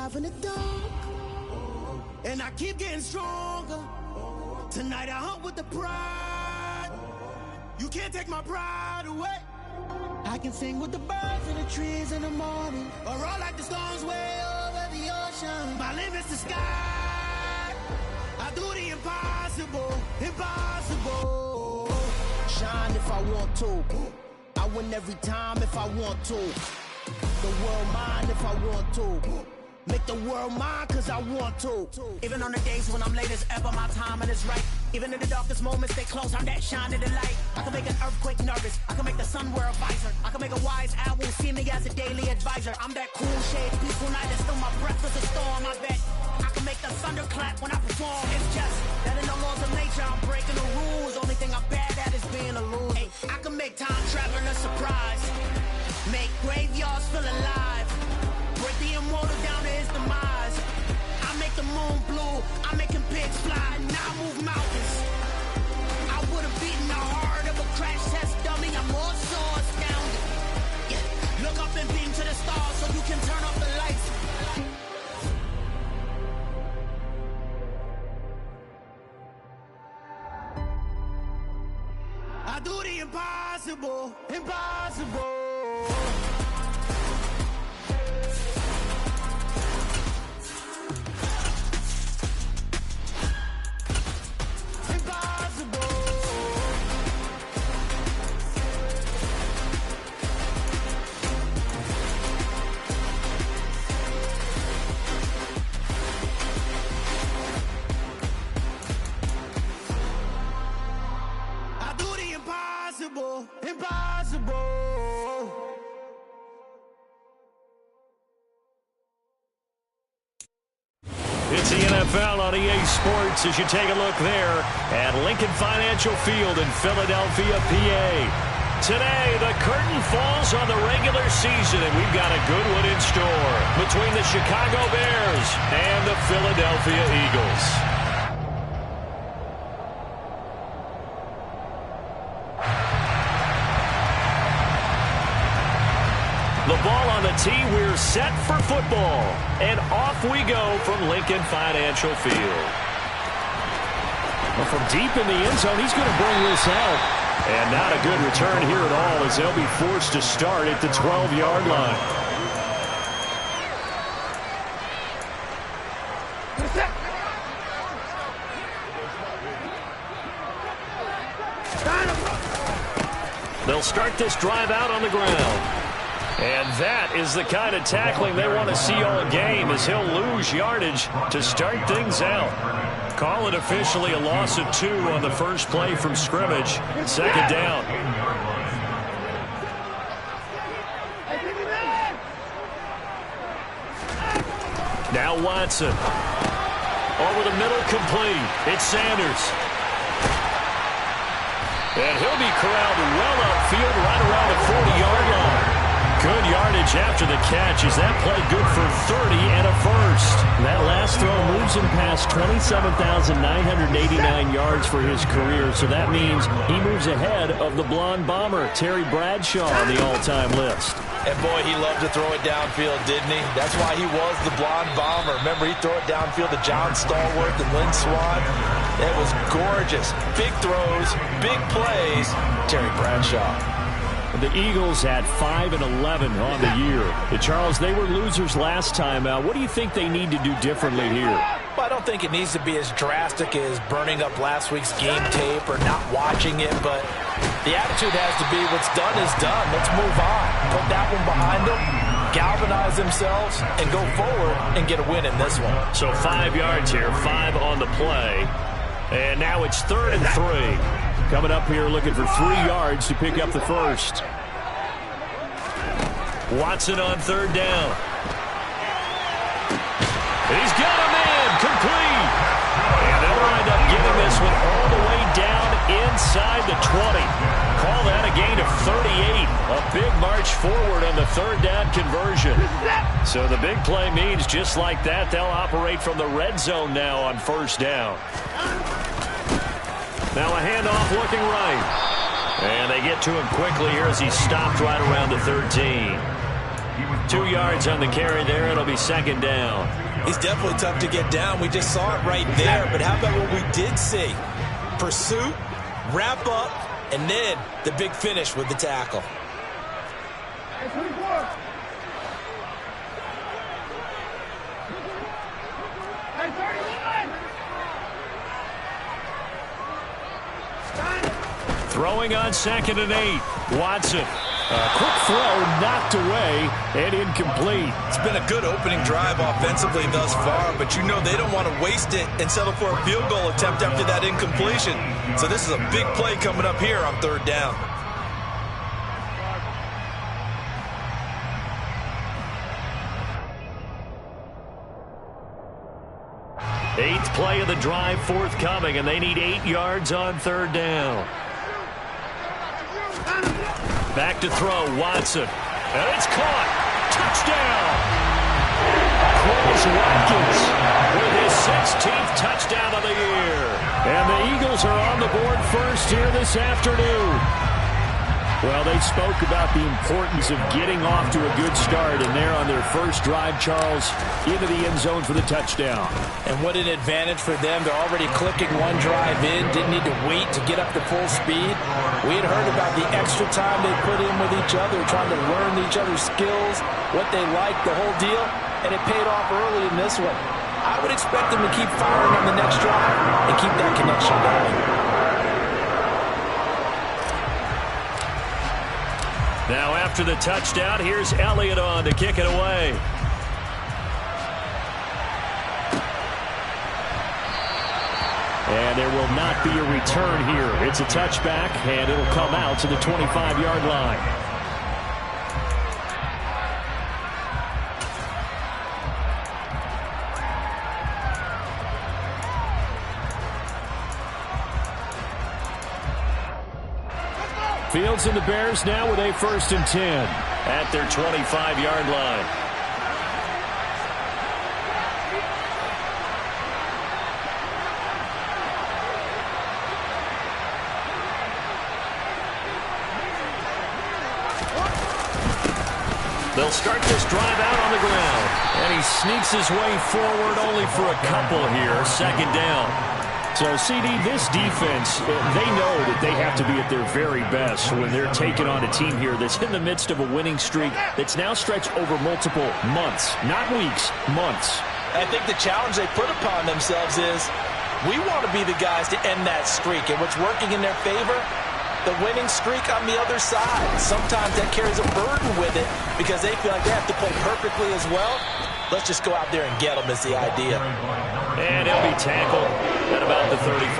alive in the dark, and I keep getting stronger. Tonight I hunt with the pride. You can't take my pride away. I can sing with the birds and the trees in the morning, or roll like the storms way over the ocean. My limit's the sky. I do the impossible, impossible. Shine if I want to. I win every time if I want to. The world mine if I want to. Make the world mine cause I want to. Even on the days when I'm late as ever, my timing is right. Even in the darkest moments, stay close, I'm that shine in the light. I can make an earthquake nervous, I can make the sun wear a visor. I can make a wise owl see me as a daily advisor. I'm that cool shade, peaceful night, and still my breath is a storm. I bet I can make the thunder clap when I perform. It's just that in the laws of nature, I'm breaking the rules. Only thing I'm bad at is being a loser. Hey, I can make time traveling a surprise. Make graveyards feel alive. Break the immortal down to his demise. I make the moon blue, I'm making pigs fly, now I move mountains. I would've beaten the heart of a crash test dummy, I'm more so astounded. Yeah. Look up and beam to the stars so you can turn off the lights. I do the impossible, impossible. Impossible. It's the NFL on EA Sports as you take a look there at Lincoln Financial Field in Philadelphia, PA. Today, the curtain falls on the regular season, and we've got a good one in store between the Chicago Bears and the Philadelphia Eagles. The ball on the tee, we're set for football. And off we go from Lincoln Financial Field. Well, from deep in the end zone, he's going to bring this out. And not a good return here at all as they'll be forced to start at the 12-yard line. They'll start this drive out on the ground. And that is the kind of tackling they want to see all game as he'll lose yardage to start things out. Call it officially a loss of 2 on the first play from scrimmage. Second down. Now Watson. Over the middle, complete. It's Sanders. And he'll be corralled well upfield right around the 40-yard line. Good yardage after the catch. Is that play good for 30 and a first? That last throw moves him past 27,989 yards for his career, so that means he moves ahead of the blonde bomber, Terry Bradshaw, on the all-time list. And boy, he loved to throw it downfield, didn't he? That's why he was the blonde bomber. Remember, he'd throw it downfield to John Stallworth and Lynn Swann. It was gorgeous. Big throws, big plays. Terry Bradshaw. The Eagles had 5-11 on the year. Charles, they were losers last time out. What do you think they need to do differently here? Well, I don't think it needs to be as drastic as burning up last week's game tape or not watching it, but the attitude has to be what's done is done. Let's move on. Put that one behind them, galvanize themselves, and go forward and get a win in this one. So 5 yards here, 5 on the play. And now it's 3rd and 3. Coming up here looking for 3 yards to pick up the first. Watson on 3rd down. He's got a man, complete. And they'll wind up getting this one all the way down inside the 20. Call that a gain of 38. A big march forward on the 3rd down conversion. So the big play means just like that, they'll operate from the red zone now on 1st down. Now a handoff looking right. And they get to him quickly here as he's stopped right around the 13. 2 yards on the carry there. It'll be second down. He's definitely tough to get down. We just saw it right there. But how about what we did see? Pursuit, wrap up, and then the big finish with the tackle. Throwing on 2nd and 8. Watson. A quick throw knocked away and incomplete. It's been a good opening drive offensively thus far, but you know they don't want to waste it and settle for a field goal attempt after that incompletion. So this is a big play coming up here on 3rd down. Eighth play of the drive forthcoming, and they need 8 yards on 3rd down. Back to throw, Watson. And it's caught. Touchdown. Quez Watkins with his 16th touchdown of the year. And the Eagles are on the board first here this afternoon. Well, they spoke about the importance of getting off to a good start, and they're on their first drive, Charles, into the end zone for the touchdown. And what an advantage for them. They're already clicking one drive in, didn't need to wait to get up to full speed. We had heard about the extra time they put in with each other, trying to learn each other's skills, what they like, the whole deal, and it paid off early in this one. I would expect them to keep firing on the next drive and keep that connection going. Now after the touchdown, here's Elliott on to kick it away. And there will not be a return here. It's a touchback, and it'll come out to the 25-yard line. Fields and the Bears now with a 1st and 10 at their 25-yard line. They'll start this drive out on the ground. And he sneaks his way forward only for a couple here. 2nd down. So, CD, this defense, they know that they have to be at their very best when they're taking on a team here that's in the midst of a winning streak that's now stretched over multiple months, not weeks, months. I think the challenge they put upon themselves is we want to be the guys to end that streak. And what's working in their favor? The winning streak on the other side. Sometimes that carries a burden with it because they feel like they have to play perfectly as well. Let's just go out there and get them is the idea. And he'll be tackled at about the 35.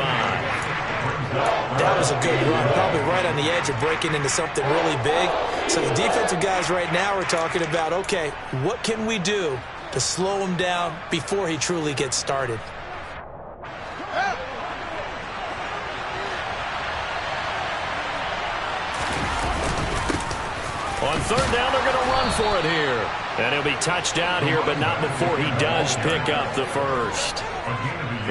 That was a good run, probably right on the edge of breaking into something really big. So the defensive guys right now are talking about, okay, what can we do to slow him down before he truly gets started? On 3rd down, they're going to run for it here. And he'll be touched down here, but not before he does pick up the 1st.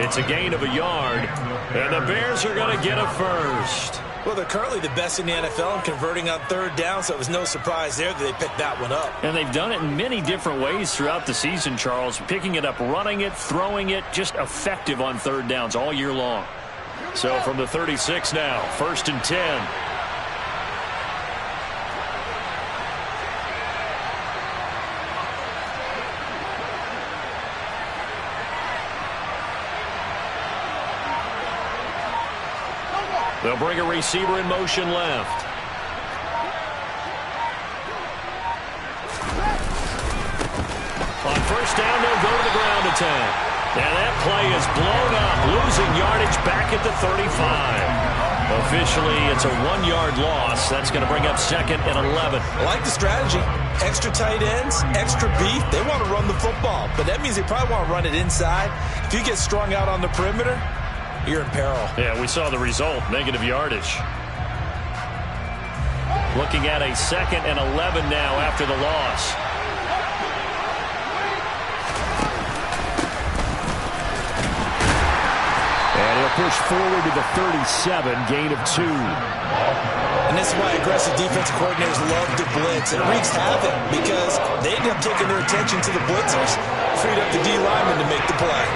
It's a gain of a yard, and the Bears are going to get a 1st. Well, they're currently the best in the NFL in converting on 3rd down, so it was no surprise there that they picked that one up. And they've done it in many different ways throughout the season, Charles. Picking it up, running it, throwing it, just effective on 3rd downs all year long. So from the 36 now, 1st and 10. They'll bring a receiver in motion left. On 1st down, they'll go to the ground attack. And that play is blown up, losing yardage back at the 35. Officially, it's a 1-yard loss. That's going to bring up 2nd and 11. I like the strategy. Extra tight ends, extra beef. They want to run the football, but that means they probably want to run it inside. If you get strung out on the perimeter, you're in peril. Yeah, we saw the result, negative yardage. Looking at a 2nd and 11 now after the loss. And And he'll push forward to the 37, gain of 2. And this is why aggressive defensive coordinators love to blitz. It wreaks havoc because they end up taking their attention to the blitzers, freed up the D lineman to make the play.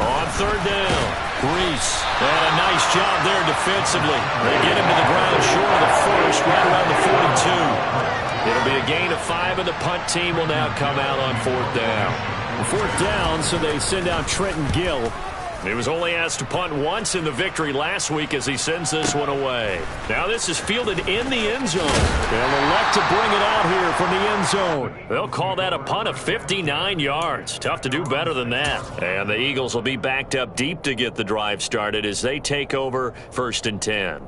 On third down, Reese. And a nice job there defensively. They get him to the ground short of the first, right around the 42. It'll be a gain of 5, and the punt team will now come out on fourth down. Fourth down, so they send out Trenton Gill. He was only asked to punt once in the victory last week as he sends this one away. Now this is fielded in the end zone. They'll elect to bring it out here from the end zone. They'll call that a punt of 59 yards. Tough to do better than that. And the Eagles will be backed up deep to get the drive started as they take over 1st and 10.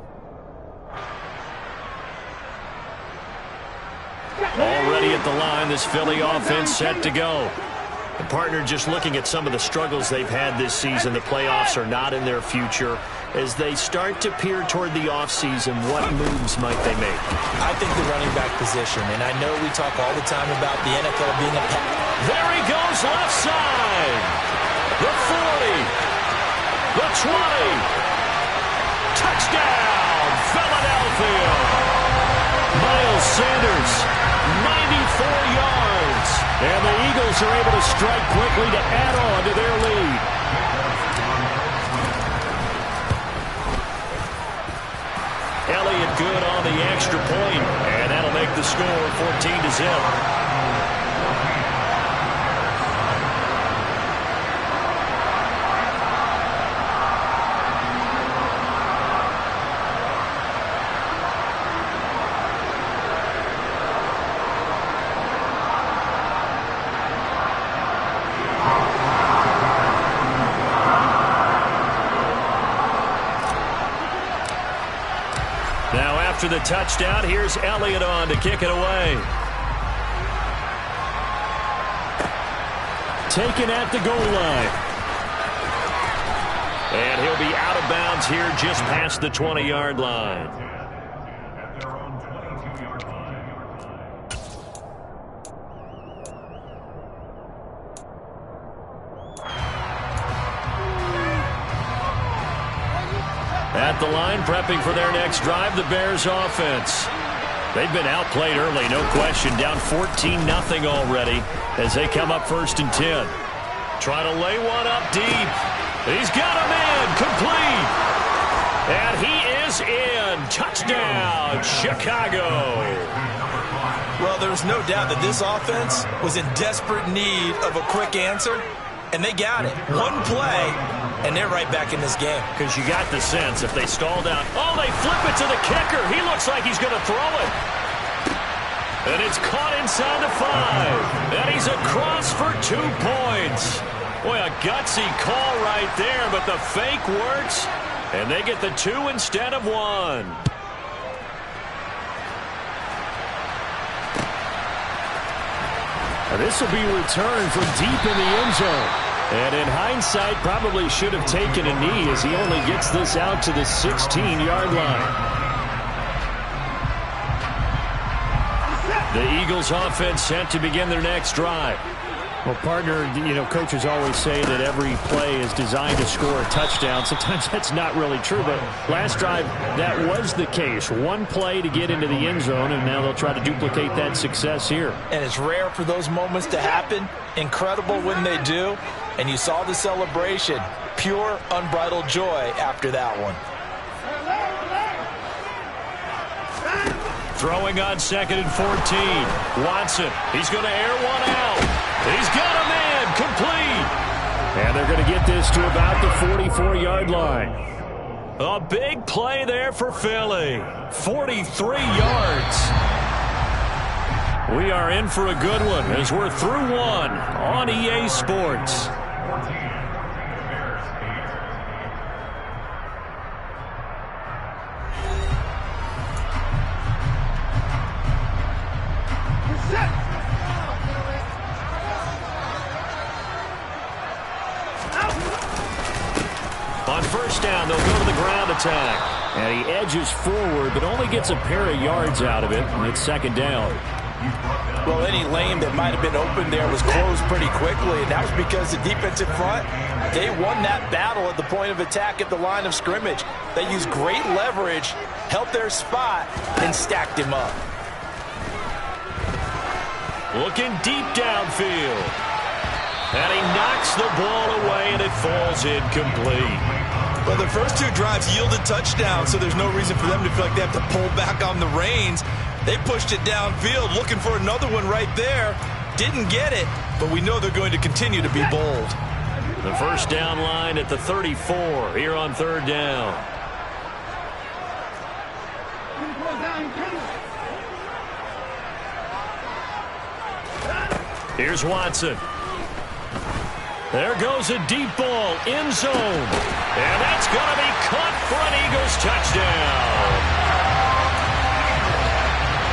Already at the line, this Philly offense set to go. The partner just looking at some of the struggles they've had this season. The playoffs are not in their future. As they start to peer toward the offseason, what moves might they make? I think the running back position, and I know we talk all the time about the NFL being a pack. There he goes left side. The 40. The 20. Touchdown, Philadelphia. Miles Sanders, 94 yards. And the Eagles are able to strike quickly to add on to their lead. Elliott good on the extra point, and that'll make the score 14-0. After the touchdown, here's Elliott on to kick it away. Taken at the goal line. And he'll be out of bounds here just past the 20-yard line. At the line, prepping for their next drive, the Bears offense. They've been outplayed early, no question. Down 14-0 already as they come up 1st and 10. Trying to lay one up deep. He's got him in, complete. And he is in. Touchdown, Chicago. Well, there's no doubt that this offense was in desperate need of a quick answer, and they got it. One play, and they're right back in this game. Because you got the sense if they stall down. Oh, they flip it to the kicker. He looks like he's going to throw it. And it's caught inside the 5. And he's across for 2 points. Boy, a gutsy call right there, but the fake works. And they get the 2 instead of 1. This will be returned from deep in the end zone. And in hindsight, probably should have taken a knee as he only gets this out to the 16-yard line. The Eagles offense set to begin their next drive. Well, partner, coaches always say that every play is designed to score a touchdown. Sometimes that's not really true, but last drive, that was the case. One play to get into the end zone, and now they'll try to duplicate that success here. And it's rare for those moments to happen. Incredible when they do. And you saw the celebration. Pure, unbridled joy after that one. Throwing on 2nd and 14. Watson, he's going to air one out. He's got a man, complete. And they're going to get this to about the 44-yard line. A big play there for Philly. 43 yards. We are in for a good one as we're through one on EA Sports. On first down. They'll go to the ground attack. And he edges forward, but only gets a pair of yards out of it, and it's second down. Well, any lane that might have been open there was closed pretty quickly, and that was because the defensive front, they won that battle at the point of attack at the line of scrimmage. They used great leverage, held their spot, and stacked him up. Looking deep downfield. And he knocks the ball away, and it falls incomplete. Well, the first two drives yielded touchdowns, so there's no reason for them to feel like they have to pull back on the reins. They pushed it downfield, looking for another one right there. Didn't get it, but we know they're going to continue to be bold. The first down line at the 34 here on third down. Here's Watson. There goes a deep ball, end zone. And that's going to be caught for an Eagles touchdown.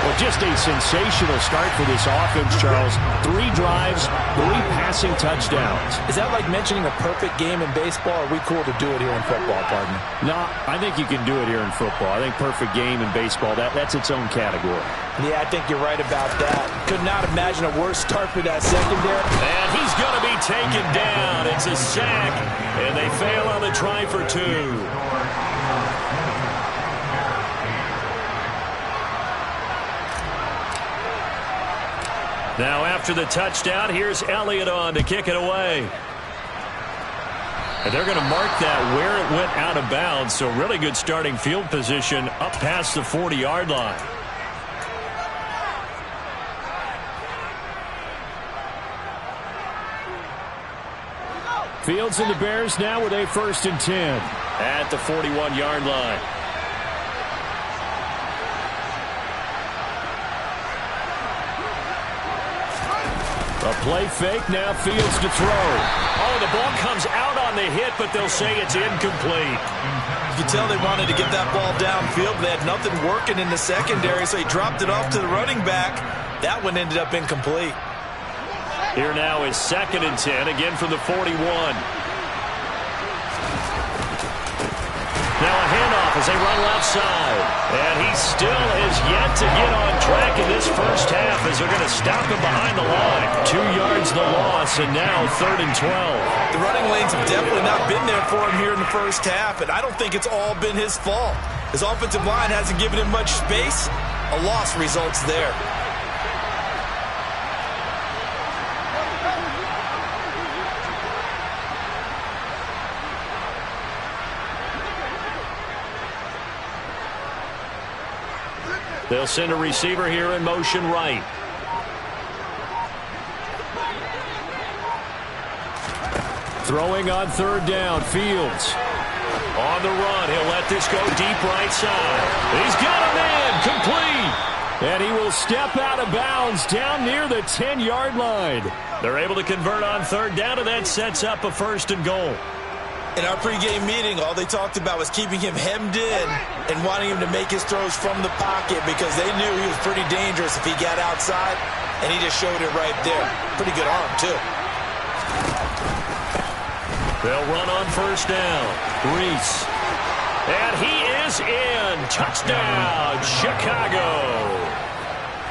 Well, just a sensational start for this offense, Charles. 3 drives, 3 passing touchdowns. Is that like mentioning a perfect game in baseball? Or are we cool to do it here in football, partner? No, I think you can do it here in football. I think perfect game in baseball, that's its own category. Yeah, I think you're right about that. Could not imagine a worse start for that secondary. And he's going to be taken down. It's a sack, and they fail on the try for 2. Now after the touchdown, here's Elliott on to kick it away. And they're going to mark that where it went out of bounds, so really good starting field position up past the 40-yard line. Fields and the Bears now with a 1st and 10. At the 41-yard line. A play fake, now Fields to throw. Oh, the ball comes out on the hit, but they'll say it's incomplete. You can tell they wanted to get that ball downfield. They had nothing working in the secondary, so he dropped it off to the running back. That one ended up incomplete. Here now is 2nd and 10, again from the 41. Now a handoff as they run left side. And he still is yet to get on track in this first half as they're going to stop him behind the line. 2 yards the loss, and now 3rd and 12. The running lanes have definitely not been there for him here in the first half, and I don't think it's all been his fault. His offensive line hasn't given him much space. A loss results there. They'll send a receiver here in motion right. Throwing on 3rd down, Fields. On the run, he'll let this go deep right side. He's got a man, complete. And he will step out of bounds down near the 10-yard line. They're able to convert on 3rd down, and that sets up a 1st and goal. In our pregame meeting, all they talked about was keeping him hemmed in and wanting him to make his throws from the pocket because they knew he was pretty dangerous if he got outside, and he just showed it right there. Pretty good arm, too. They'll run on 1st down. Reese. And he is in. Touchdown, Chicago.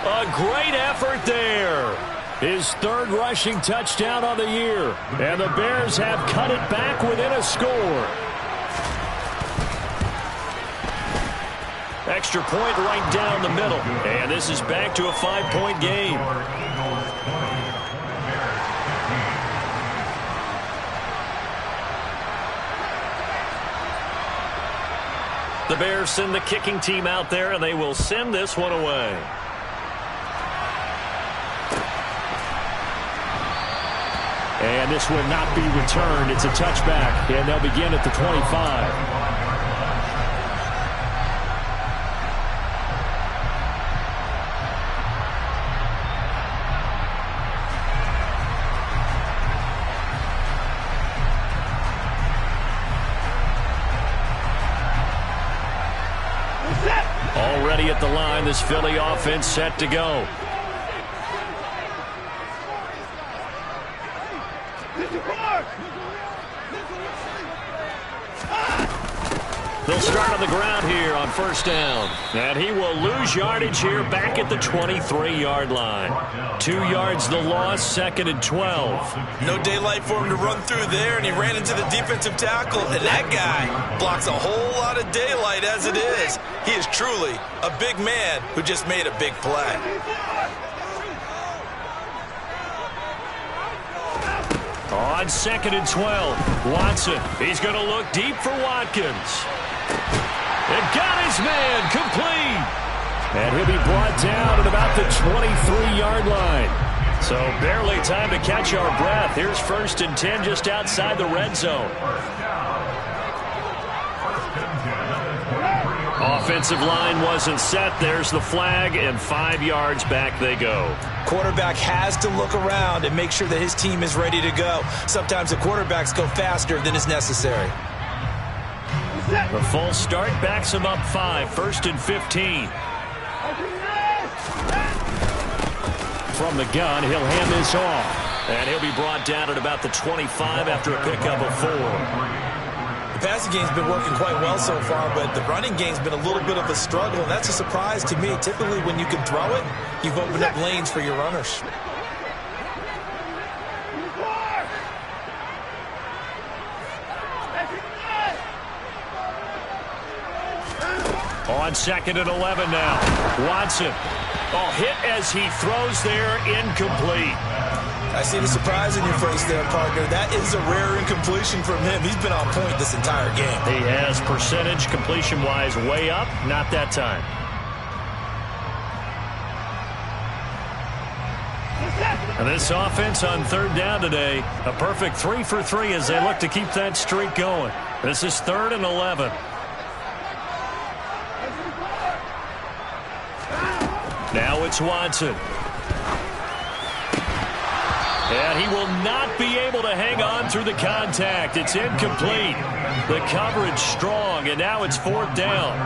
A great effort there. His 3rd rushing touchdown on the year. And the Bears have cut it back within a score. Extra point right down the middle. And this is back to a 5-point game. The Bears send the kicking team out there, and they will send this one away. And this will not be returned. It's a touchback, and they'll begin at the 25. Already at the line, this Philly offense set to go. They'll start on the ground here on first down. And he will lose yardage here back at the 23-yard line. 2 yards the loss, 2nd and 12. No daylight for him to run through there, and he ran into the defensive tackle, and that guy blocks a whole lot of daylight as it is. He is truly a big man who just made a big play. On 2nd and 12, Watson. He's going to look deep for Watkins. And got his man complete. And he'll be brought down at about the 23-yard line. So barely time to catch our breath. Here's 1st and 10 just outside the red zone. Offensive line wasn't set. There's the flag, and 5 yards back they go. Quarterback has to look around and make sure that his team is ready to go. Sometimes the quarterbacks go faster than is necessary. The full start backs him up 5, 1st and 15. From the gun, he'll hand this off. And he'll be brought down at about the 25 after a pickup of 4. The passing game's been working quite well so far, but the running game's been a little bit of a struggle, and that's a surprise to me. Typically, when you can throw it, you've opened up lanes for your runners. On 2nd and 11 now. Watson. Hit as he throws there, incomplete. I see the surprise in your face there, partner. That is a rare incompletion from him. He's been on point this entire game. He has percentage completion-wise way up. Not that time. And this offense on 3rd down today, a perfect 3 for 3 as they look to keep that streak going. This is 3rd and 11. Now it's Watson. And he will not be able to hang on through the contact. It's incomplete. The coverage strong, and now it's 4th down.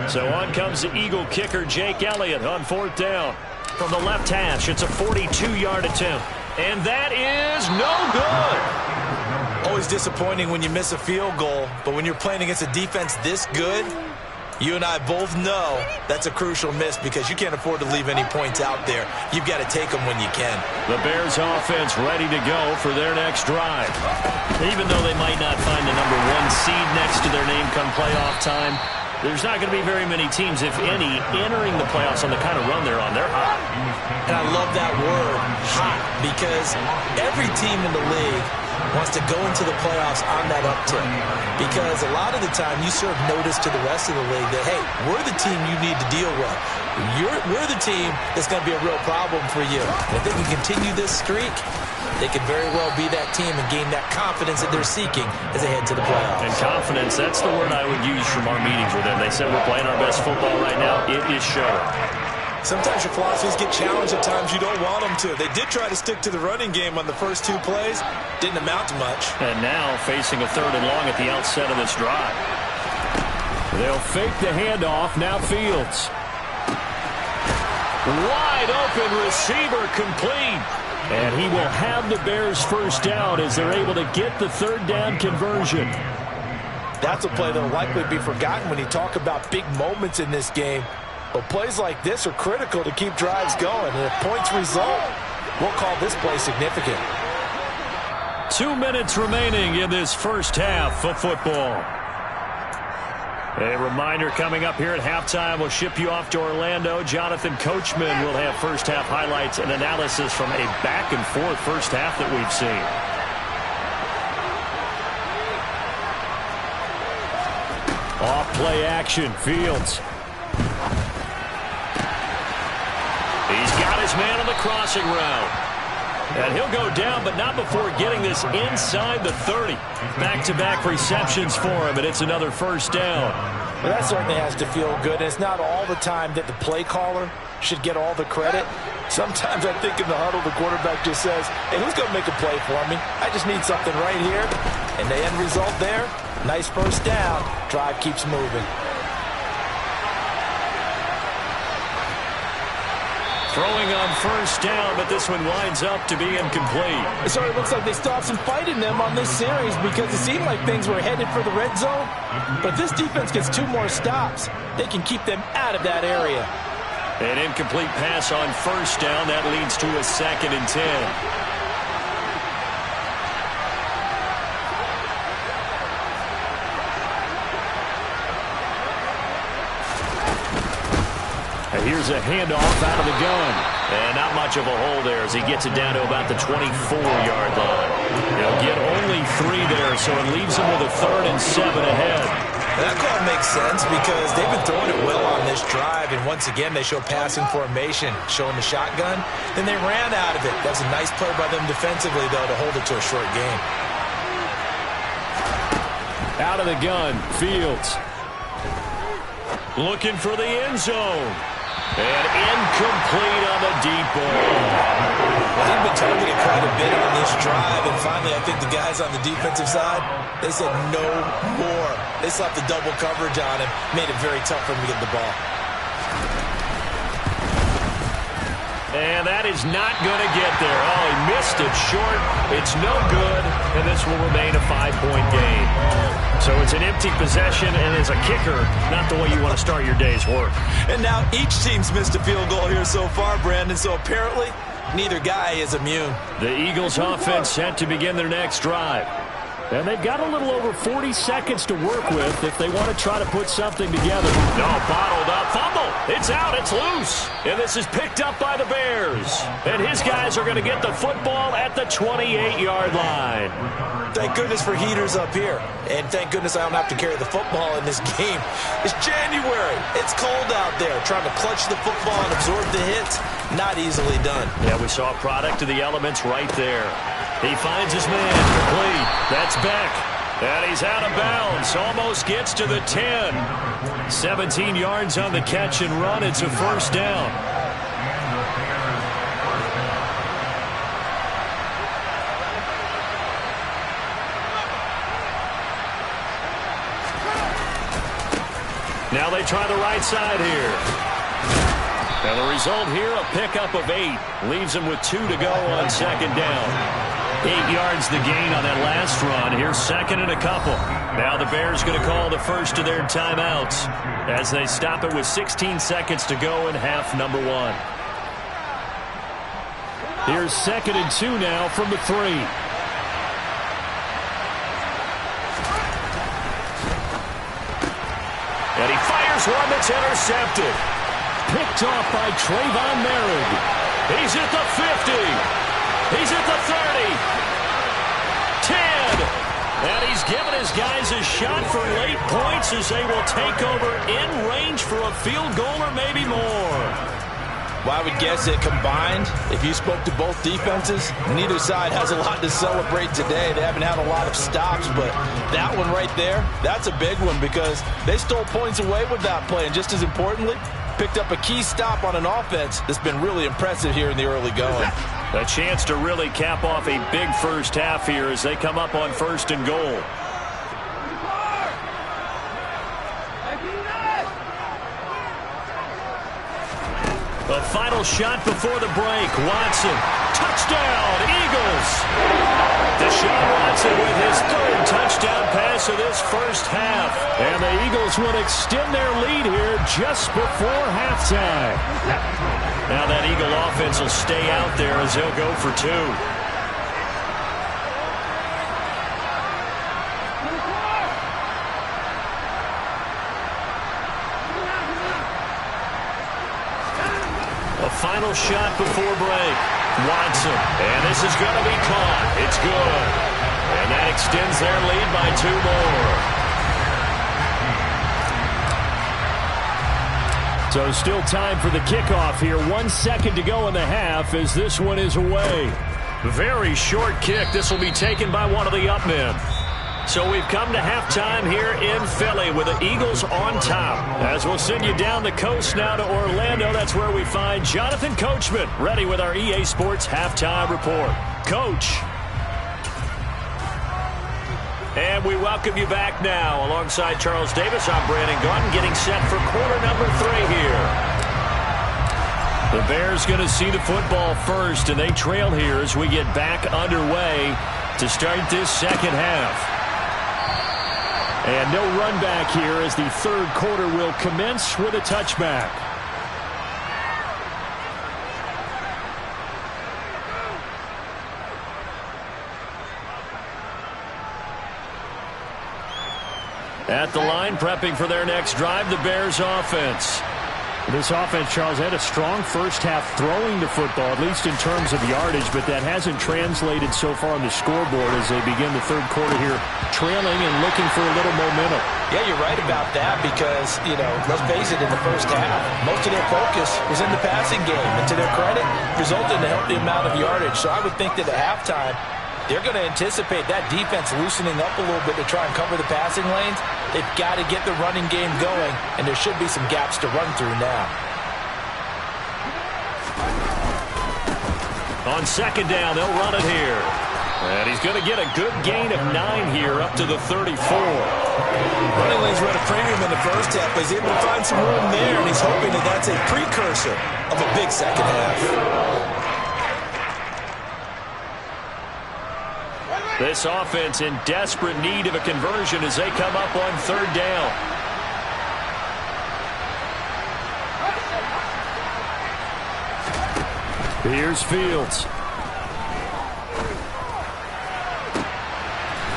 So on comes the Eagle kicker, Jake Elliott, on 4th down. From the left hash, it's a 42-yard attempt. And that is no good. Always disappointing when you miss a field goal, but when you're playing against a defense this good, you and I both know that's a crucial miss because you can't afford to leave any points out there. You've got to take them when you can. The Bears offense ready to go for their next drive. Even though they might not find the number 1 seed next to their name come playoff time, there's not going to be very many teams, if any, entering the playoffs on the kind of run they're on. They're hot. And I love that word, hot, because every team in the league wants to go into the playoffs on that uptick. Because a lot of the time you serve notice to the rest of the league that, hey, we're the team you need to deal with. We're the team that's going to be a real problem for you. And if they can continue this streak, they could very well be that team and gain that confidence that they're seeking as they head to the playoffs. And confidence, that's the word I would use from our meetings with them. They said we're playing our best football right now. It is showing. Sometimes your philosophies get challenged at times you don't want them to. They did try to stick to the running game on the first 2 plays. Didn't amount to much. And now facing a 3rd and long at the outset of this drive. They'll fake the handoff. Now Fields. Wide open receiver complete. And he will have the Bears first down as they're able to get the 3rd down conversion. That's a play that will likely be forgotten when you talk about big moments in this game. But plays like this are critical to keep drives going. And if points result, we'll call this play significant. 2 minutes remaining in this first half of football. A reminder coming up here at halftime, we'll ship you off to Orlando. Jonathan Coachman will have first half highlights and analysis from a back-and-forth first half that we've seen. Off play action, Fields. He's got his man on the crossing route. And he'll go down, but not before getting this inside the 30. Back-to-back receptions for him, and it's another first down. Well, that certainly has to feel good. And it's not all the time that the play caller should get all the credit. Sometimes I think in the huddle, the quarterback just says, hey, who's going to make a play for me? I just need something right here. And the end result there, nice first down. Drive keeps moving. Throwing on first down, but this one winds up to be incomplete. It sort of looks like they still have some fight in them on this series because it seemed like things were headed for the red zone. But if this defense gets 2 more stops, they can keep them out of that area. An incomplete pass on first down. That leads to a 2nd and 10. Here's a handoff out of the gun. And not much of a hole there as he gets it down to about the 24-yard line. He'll get only 3 there, so it leaves him with a 3rd and 7 ahead. That call makes sense because they've been throwing it well on this drive, and once again they show passing formation, showing the shotgun. Then they ran out of it. That's a nice play by them defensively, though, to hold it to a short game. Out of the gun, Fields. Looking for the end zone. And incomplete on the deep ball. Well, they've been targeted quite a bit on this drive, and finally I think the guys on the defensive side, they said no more. They slapped the double coverage on him, made it very tough for him to get the ball. And that is not going to get there. Oh, he missed it short. It's no good, and this will remain a 5-point game. So it's an empty possession, and as a kicker, not the way you want to start your day's work. And now each team's missed a field goal here so far, Brandon, so apparently neither guy is immune. The Eagles offense set to begin their next drive. And they've got a little over 40 seconds to work with if they want to try to put something together. No, bottled up. Fumble. It's out. It's loose. And this is picked up by the Bears. And his guys are going to get the football at the 28-yard line. Thank goodness for heaters up here. And thank goodness I don't have to carry the football in this game. It's January. It's cold out there. Trying to clutch the football and absorb the hits, not easily done. Yeah, we saw a product of the elements right there. He finds his man. Complete. That's Beck. And he's out of bounds. Almost gets to the 10. 17 yards on the catch and run. It's a first down. Now they try the right side here. And the result here, a pickup of 8. Leaves them with 2 to go on second down. 8 yards the gain on that last run. Here's 2nd and a couple. Now the Bears going to call the first of their timeouts as they stop it with 16 seconds to go in half number 1. Here's 2nd and 2 now from the 3. And he fires one that's intercepted. Picked off by Trayvon Merritt. He's at the 50. He's at the 30. 10. And he's given his guys a shot for late points as they will take over in range for a field goal or maybe more. Well, I would guess that combined, if you spoke to both defenses, neither side has a lot to celebrate today. They haven't had a lot of stops, but that one right there, that's a big one because they stole points away with that play. And just as importantly, picked up a key stop on an offense that's been really impressive here in the early going. A chance to really cap off a big first half here as they come up on 1st and goal. The final shot before the break. Watson. Touchdown, Eagles. Deshaun Watson with his 3rd touchdown pass of this first half. And the Eagles would extend their lead here just before halftime. Now that Eagle offense will stay out there as they'll go for 2. A final shot before break. Watson. And this is going to be caught. It's good. And that extends their lead by 2 more. So still time for the kickoff here. 1 second to go in the half as this one is away. Very short kick. This will be taken by one of the up men. So we've come to halftime here in Philly with the Eagles on top. As we'll send you down the coast now to Orlando, that's where we find Jonathan Coachman ready with our EA Sports Halftime Report. Coach. And we welcome you back now. Alongside Charles Davis, I'm Brandon Gaudin getting set for quarter number 3 here. The Bears going to see the football first, and they trail here as we get back underway to start this second half. And no run back here as the third quarter will commence with a touchback. At the line, prepping for their next drive, the Bears offense. This offense, Charles, had a strong first half throwing the football, at least in terms of yardage, but that hasn't translated so far on the scoreboard as they begin the third quarter here, trailing and looking for a little momentum. Yeah, you're right about that because, let's face it, in the first half, most of their focus was in the passing game. And to their credit, resulted in a healthy amount of yardage. So I would think that at halftime, they're going to anticipate that defense loosening up a little bit to try and cover the passing lanes. They've got to get the running game going, and there should be some gaps to run through now. On second down, they'll run it here. And he's going to get a good gain of 9 here up to the 34. Running lanes were at a premium in the first half, but he's able to find some room there, and he's hoping that that's a precursor of a big second half. This offense in desperate need of a conversion as they come up on third down. Here's Fields.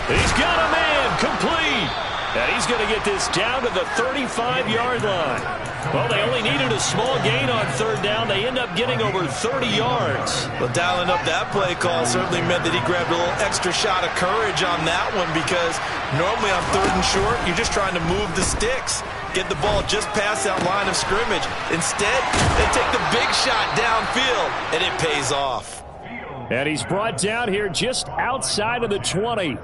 He's got a man complete. And he's going to get this down to the 35-yard line. Well, they only needed a small gain on third down. They end up getting over 30 yards. Well, dialing up that play call certainly meant that he grabbed a little extra shot of courage on that one because normally on third and short, you're just trying to move the sticks, get the ball just past that line of scrimmage. Instead, they take the big shot downfield, and it pays off. And he's brought down here just outside of the 20.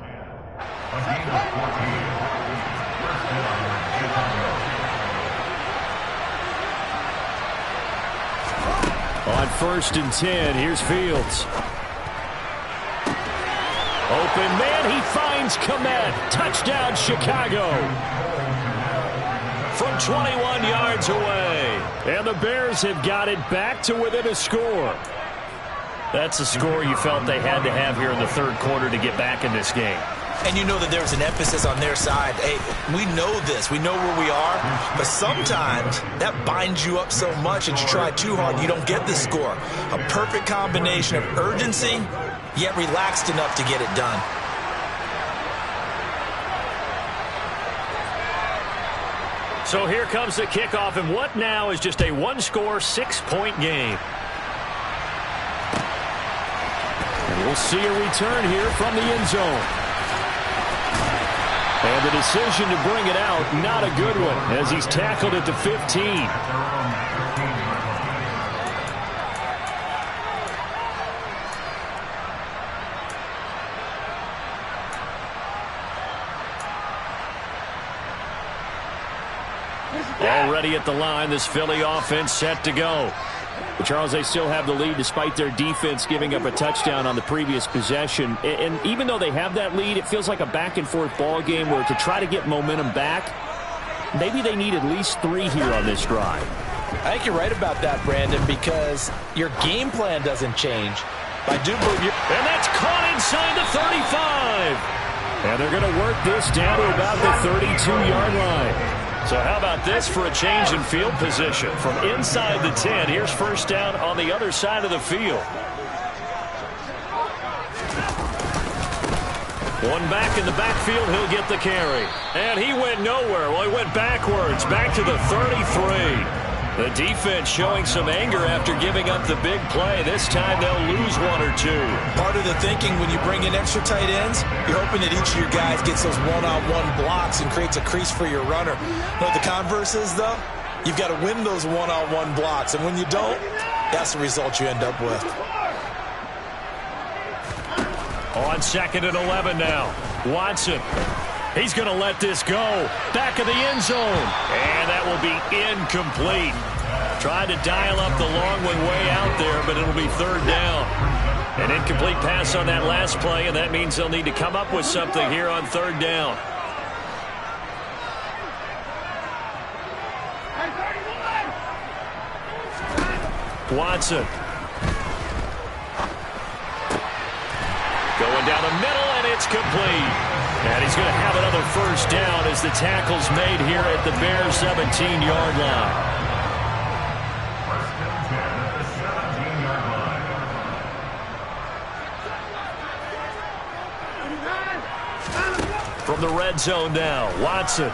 On first and 10, here's Fields. Open man, he finds Kmet. Touchdown, Chicago. From 21 yards away. And the Bears have got it back to within a score. That's a score you felt they had to have here in the third quarter to get back in this game. And you know that there's an emphasis on their side. Hey, we know this. We know where we are. But sometimes that binds you up so much and you try too hard, you don't get the score. A perfect combination of urgency, yet relaxed enough to get it done. So here comes the kickoff, and what now is just a one-score, 6-point game. And we'll see a return here from the end zone. And the decision to bring it out, not a good one, as he's tackled at the 15. Already at the line, this Philly offense set to go. But Charles, they still have the lead despite their defense giving up a touchdown on the previous possession. And even though they have that lead, it feels like a back-and-forth ball game where to try to get momentum back, maybe they need at least 3 here on this drive. I think you're right about that, Brandon, because your game plan doesn't change. I do believe you. And that's caught inside the 35. And they're going to work this down to about the 32-yard line. So how about this for a change in field position? From inside the 10, here's first down on the other side of the field. One back in the backfield, he'll get the carry. And he went nowhere. Well, he went backwards, back to the 33. The defense showing some anger after giving up the big play. This time they'll lose 1 or 2. Part of the thinking when you bring in extra tight ends, you're hoping that each of your guys gets those one-on-one blocks and creates a crease for your runner. You know what the converse is, though? You've got to win those one-on-one blocks, and when you don't, that's the result you end up with. On second and 11 now. Watson. He's going to let this go. Back of the end zone. And that will be incomplete. Trying to dial up the long one way out there, but it'll be third down. An incomplete pass on that last play, and that means they'll need to come up with something here on third down. Watson. Going down the middle, and it's complete. And he's going to have another first down as the tackle's made here at the Bears' 17-yard line. From the red zone now, Watson.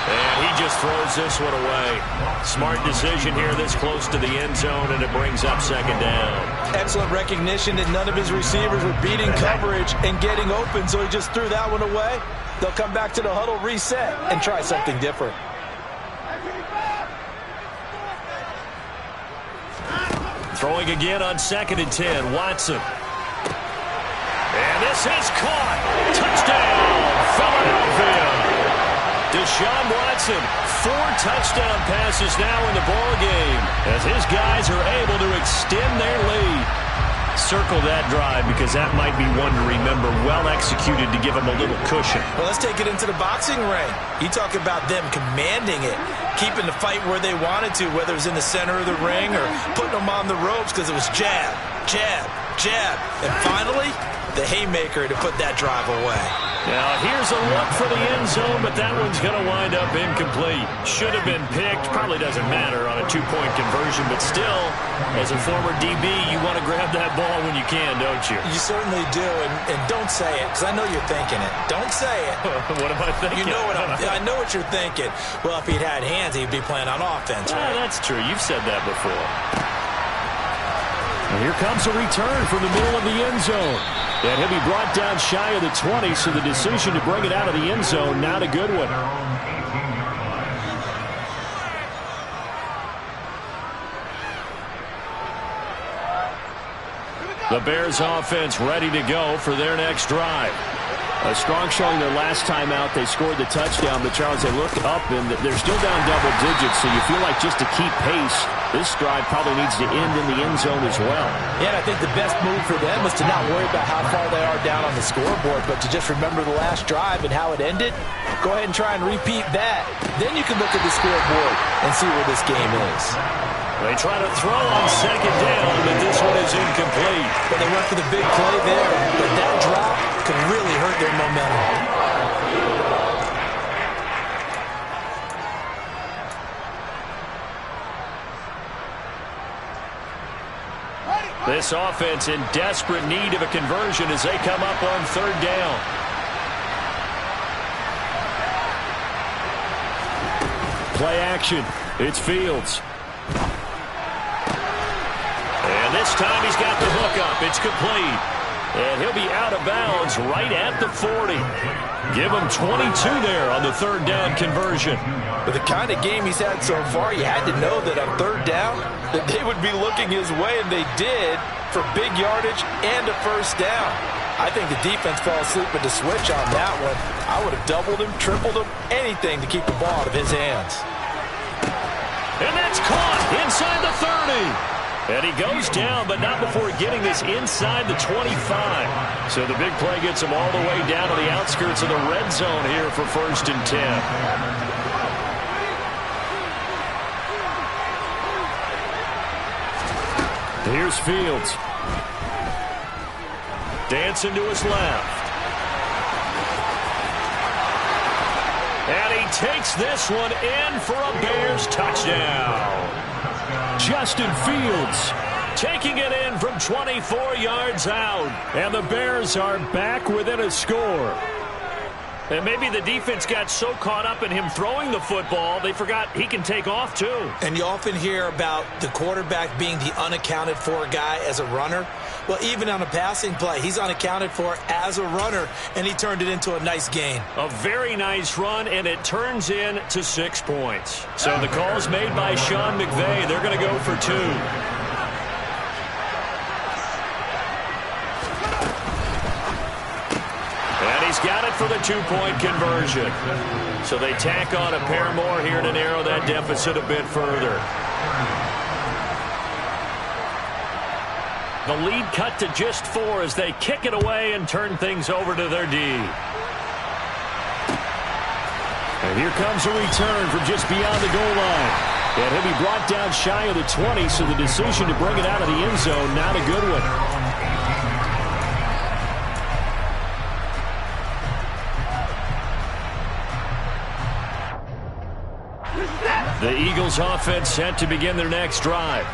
And he just throws this one away. Smart decision here this close to the end zone, and it brings up second down. Excellent recognition that none of his receivers were beating coverage and getting open, so he just threw that one away. They'll come back to the huddle, reset, and try something different. Throwing again on 2nd and 10, Watson. And this is caught. Touchdown, Philadelphia. Deshaun Watson, 4 touchdown passes now in the ball game as his guys are able to extend their lead. Circle that drive because that might be one to remember. Well executed to give them a little cushion. Well, let's take it into the boxing ring. You talk about them commanding it, keeping the fight where they wanted to, whether it was in the center of the ring or putting them on the ropes because it was jab, jab, jab. And finally, the haymaker to put that drive away. Now, here's a look for the end zone, but that one's going to wind up incomplete. Should have been picked. Probably doesn't matter on a 2-point conversion, but still, as a former DB, you want to grab that ball when you can, don't you? You certainly do, and don't say it, because I know you're thinking it. Don't say it. What am I thinking? You know what I know what you're thinking. Well, if he'd had hands, he'd be playing on offense, right? That's true. You've said that before. And here comes a return from the middle of the end zone. And he'll be brought down shy of the 20, so the decision to bring it out of the end zone, not a good one. The Bears offense ready to go for their next drive. A strong showing their last time out. They scored the touchdown, but Charles, they look up and they're still down double digits, so you feel like just to keep pace, this drive probably needs to end in the end zone as well. Yeah, and I think the best move for them is to not worry about how far they are down on the scoreboard, but to just remember the last drive and how it ended. Go ahead and try and repeat that. Then you can look at the scoreboard and see where this game is. They try to throw on 2nd down, but this one is incomplete. But they went for the big play there, but that drop could really hurt their momentum. This offense in desperate need of a conversion as they come up on 3rd down. Play action. It's Fields. And this time he's got the hook up. It's complete. And he'll be out of bounds right at the 40. Give him 22 there on the 3rd down conversion. With the kind of game he's had so far, you had to know that on 3rd down, that they would be looking his way, and they did, for big yardage and a first down. I think the defense fell asleep with the switch on that one. I would have doubled him, tripled him, anything to keep the ball out of his hands. And that's caught inside the 30. And he goes down, but not before getting this inside the 25. So the big play gets him all the way down to the outskirts of the red zone here for 1st and 10. Here's Fields. Dancing to his left. And he takes this one in for a Bears touchdown. Justin Fields taking it in from 24 yards out. And the Bears are back within a score. And maybe the defense got so caught up in him throwing the football, they forgot he can take off too. And you often hear about the quarterback being the unaccounted for guy as a runner. Well, even on a passing play, he's unaccounted for as a runner, and he turned it into a nice gain. A very nice run, and it turns into 6 points. So the call's made by Sean McVay. They're going to go for 2. And he's got it for the 2-point conversion. So they tack on a pair more here to narrow that deficit a bit further. The lead cut to just 4 as they kick it away and turn things over to their D. And here comes a return from just beyond the goal line. And he'll be brought down shy of the 20, so the decision to bring it out of the end zone, not a good one. The Eagles offense set to begin their next drive.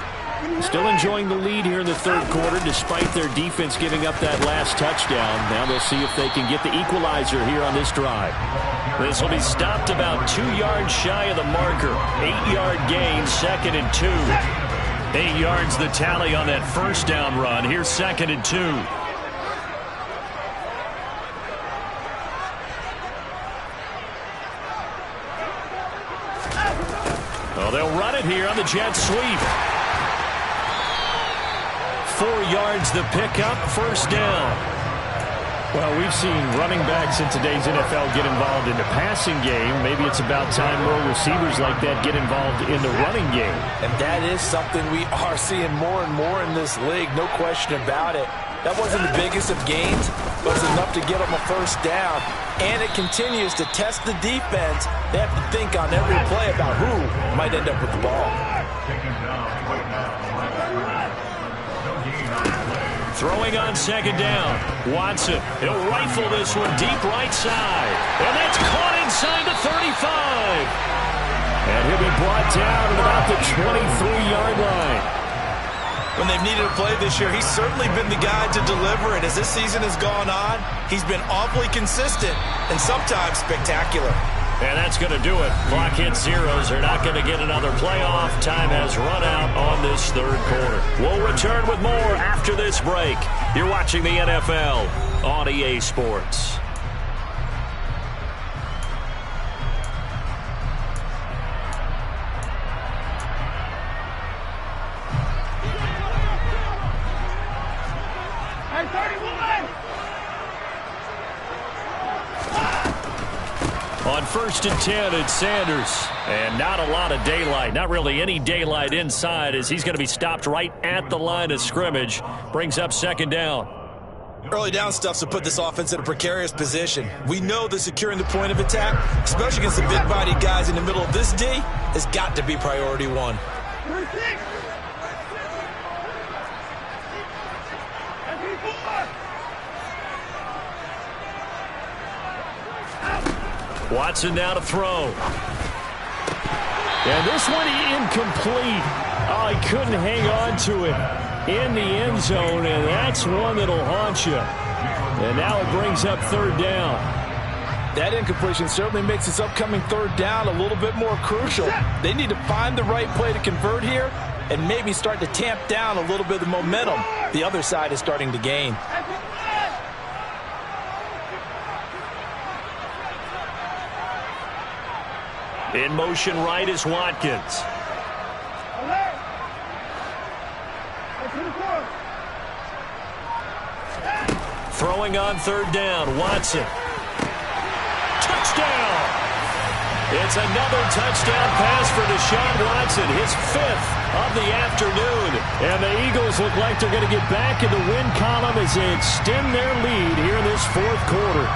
Still enjoying the lead here in the third quarter despite their defense giving up that last touchdown. Now they'll see if they can get the equalizer here on this drive. This will be stopped about 2 yards shy of the marker. 8-yard gain, 2nd and 2. 8 yards the tally on that first down run. Here's 2nd and 2. Well, they'll run it here on the jet sweep. 4 yards the pickup, first down. Well, we've seen running backs in today's NFL get involved in the passing game. Maybe it's about time more receivers like that get involved in the running game. And that is something we are seeing more and more in this league, no question about it. That wasn't the biggest of gains, but it's enough to get them a first down. And it continues to test the defense. They have to think on every play about who might end up with the ball. Throwing on 2nd down. Watson, he'll rifle this one deep right side. And that's caught inside the 35. And he'll be brought down at about the 23-yard line. When they've needed a play this year, he's certainly been the guy to deliver it. As this season has gone on, he's been awfully consistent and sometimes spectacular. And that's going to do it. Clock hits zeros. They're not going to get another playoff. Time has run out on this third quarter. We'll return with more after this break. You're watching the NFL on EA Sports. On 1st and 10, it's Sanders. And not a lot of daylight. Not really any daylight inside as he's going to be stopped right at the line of scrimmage. Brings up 2nd down. Early down stuff's to put this offense in a precarious position. We know that securing the point of attack, especially against the big-bodied guys in the middle of this D, has got to be priority one. Watson now to throw. And this one incomplete. Oh, he couldn't hang on to it in the end zone, and that's one that'll haunt you. And now it brings up 3rd down. That incompletion certainly makes this upcoming 3rd down a little bit more crucial. They need to find the right play to convert here and maybe start to tamp down a little bit of the momentum the other side is starting to gain. In motion right is Watkins. Throwing on 3rd down, Watson. Touchdown! It's another touchdown pass for Deshaun Watson, his 5th of the afternoon. And the Eagles look like they're going to get back in the win column as they extend their lead here in this 4th quarter.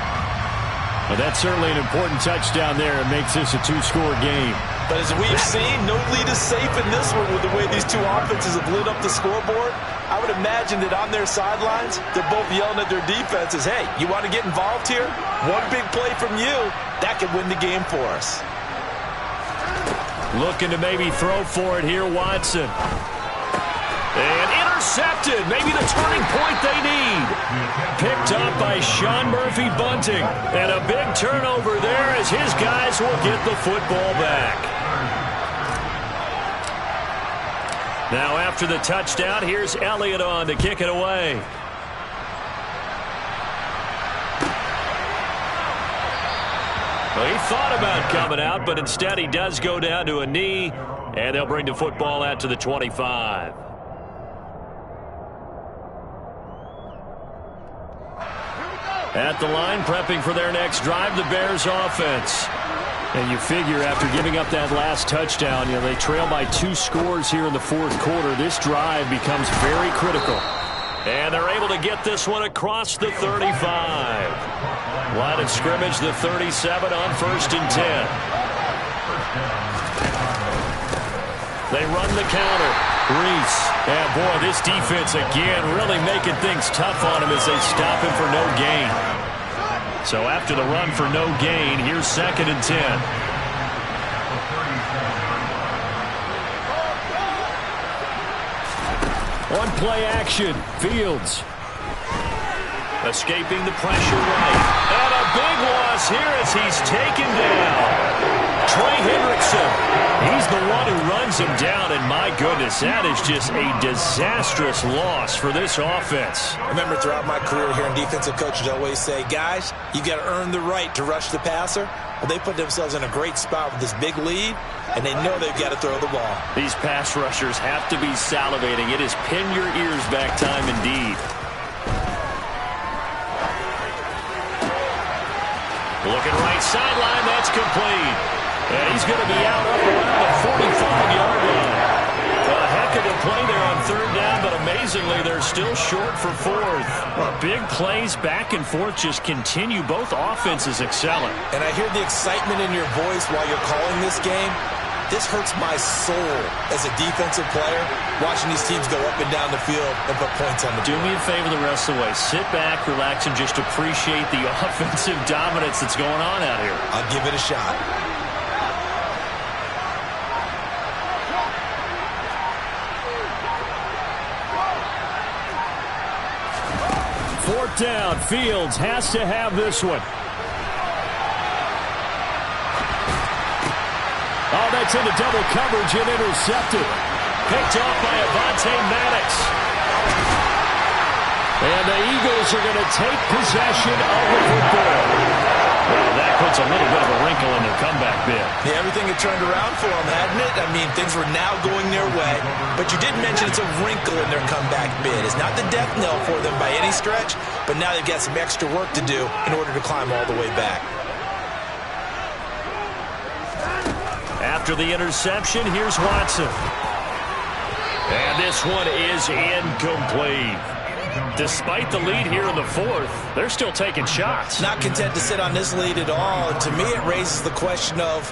Well, that's certainly an important touchdown there. It makes this a 2-score game. But as we've seen, no lead is safe in this one with the way these two offenses have lit up the scoreboard. I would imagine that on their sidelines, they're both yelling at their defenses, hey, you want to get involved here? One big play from you, that could win the game for us. Looking to maybe throw for it here, Watson. And intercepted. Maybe the turning point they need. Picked up by Sean Murphy-Bunting. And a big turnover there as his guys will get the football back. Now after the touchdown, here's Elliott on to kick it away. Well, he thought about coming out, but instead he does go down to a knee, and they'll bring the football out to the 25. At the line, prepping for their next drive, the Bears offense. And you figure after giving up that last touchdown, they trail by 2 scores here in the 4th quarter. This drive becomes very critical. And they're able to get this one across the 35. Line of scrimmage, the 37 on 1st and 10. They run the counter. Reese. And boy, this defense again really making things tough on him as they stop him for no gain. So after the run for no gain, here's 2nd and 10. On play action, Fields. Escaping the pressure right. And a big loss here as he's taken down. Trey Hendrickson. He's the one who runs him down, and my goodness, that is just a disastrous loss for this offense. I remember throughout my career here in defensive coaches always say, guys, you got to earn the right to rush the passer. Well, they put themselves in a great spot with this big lead, and they know they've got to throw the ball. These pass rushers have to be salivating. It is pin your ears back time indeed. Looking right sideline, that's complete. And he's going to be out up around the 45-yard line. A heck of a play there on 3rd down, but amazingly, they're still short for 4th. Big plays back and forth just continue. Both offenses excelling. And I hear the excitement in your voice while you're calling this game. This hurts my soul as a defensive player, watching these teams go up and down the field and put points on the board. Do me a favor the rest of the way. Sit back, relax, and just appreciate the offensive dominance that's going on out here. I'll give it a shot. Fourth down. Fields has to have this one. Oh, that's into double coverage and intercepted. Picked off by Avonte Maddox. And the Eagles are going to take possession of the football. Well, that puts a little bit of a wrinkle in their comeback bid. Yeah, everything had turned around for them, hadn't it? I mean, things were now going their way. But you did mention it's a wrinkle in their comeback bid. It's not the death knell for them by any stretch, but now they've got some extra work to do in order to climb all the way back. After the interception, here's Watson. And this one is incomplete. Despite the lead here in the 4th, they're still taking shots. Not content to sit on this lead at all. And to me, it raises the question of